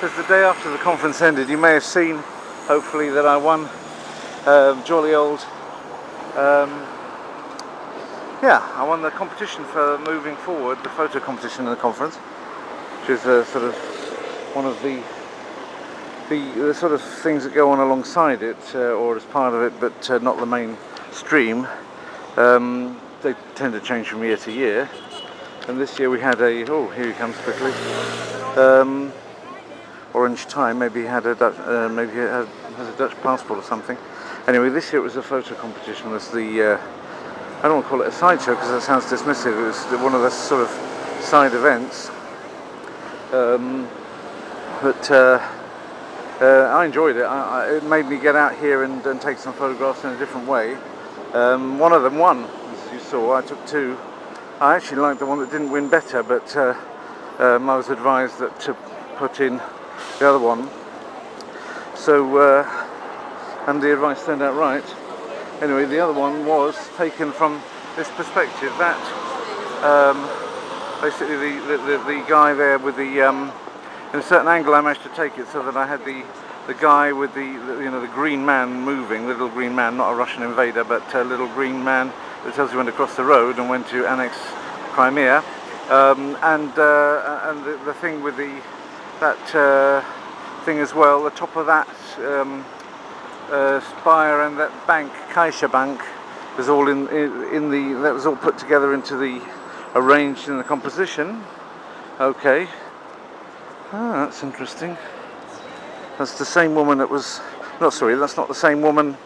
Because the day after the conference ended, you may have seen, hopefully, that I won jolly old, I won the competition for moving forward, the photo competition in the conference, which is sort of one of the sort of things that go on alongside it, or as part of it, but not the main stream. They tend to change from year to year, and this year we had a, oh, here he comes quickly, orange tie. Maybe he had a Dutch, maybe he has a Dutch passport or something. Anyway, this year it was a photo competition. It was the, I don't want to call it a sideshow because that sounds dismissive. It was one of the sort of side events, I enjoyed it. It made me get out here and take some photographs in a different way. One of them won, as you saw. I took two. I actually liked the one that didn't win better, but I was advised that to put in the other one. So, and the advice turned out right. Anyway, the other one was taken from this perspective. That basically the guy there with the in a certain angle, I managed to take it so that I had the guy with the green man moving, the little green man, not a Russian invader, but a little green man that tells you when to cross the road and when to annex Crimea, and the thing with that thing as well, the top of that spire and that bank, Caixa Bank, was all that was all put together into arranged in the composition. Okay. Ah, that's interesting. That's the same woman that was... No, sorry, that's not the same woman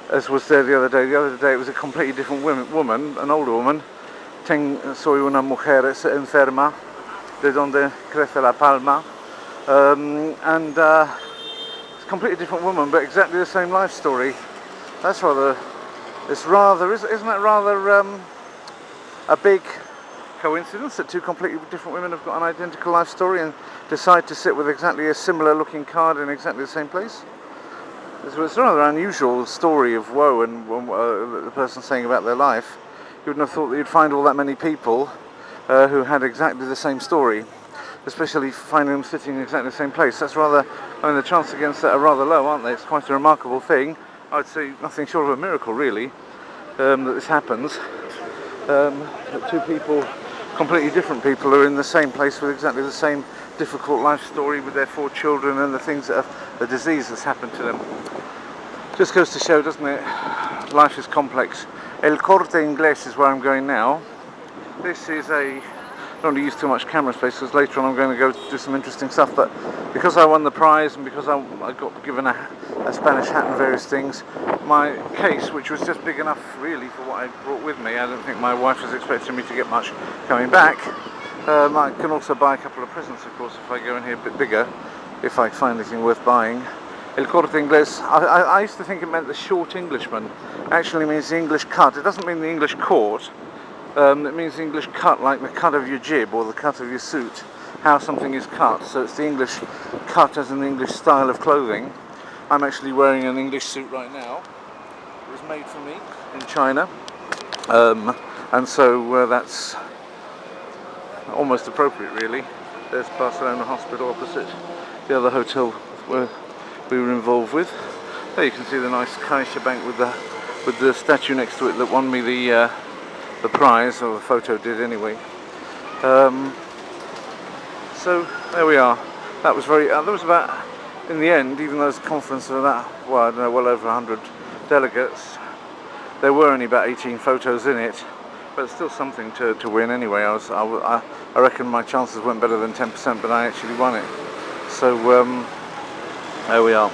as was there the other day. The other day it was a completely different woman, an older woman. Soy una mujer enferma, de donde crece la palma. It's a completely different woman, but exactly the same life story. That's rather... Isn't that rather a big coincidence that two completely different women have got an identical life story and decide to sit with exactly a similar looking card in exactly the same place? It's a rather unusual story of woe and the person saying about their life. You wouldn't have thought that you'd find all that many people who had exactly the same story, especially finding them sitting in exactly the same place. That's rather, I mean, the chances against that are rather low, aren't they? It's quite a remarkable thing. I'd say nothing short of a miracle, really, that this happens. That two people, completely different people, are in the same place with exactly the same difficult life story with their 4 children and the things that the disease that's happened to them. Just goes to show, doesn't it? Life is complex. El Corte Inglés is where I'm going now. This is I don't want to use too much camera space because later on I'm going to go do some interesting stuff, but because I won the prize and because I got given a Spanish hat and various things, my case, which was just big enough really for what I brought with me, I don't think my wife was expecting me to get much coming back. I can also buy a couple of presents, of course, if I go in here a bit bigger, if I find anything worth buying. El Corte Inglés, I used to think it meant the short Englishman. It actually means the English cut. It doesn't mean the English court. It means the English cut, like the cut of your jib or the cut of your suit, how something is cut. So it's the English cut as an English style of clothing. I'm actually wearing an English suit right now. It was made for me in China, and so that's almost appropriate, really. There's Barcelona Hospital opposite the other hotel where we were involved with. There you can see the nice Caixa Bank with the statue next to it that won me the prize, or the photo did anyway. So there we are. That was very. There was about, in the end, even though it was a conference of about, well, I don't know, well over 100 delegates, there were only about 18 photos in it, but still something to win anyway. I reckon my chances weren't better than 10%, but I actually won it. So there we are.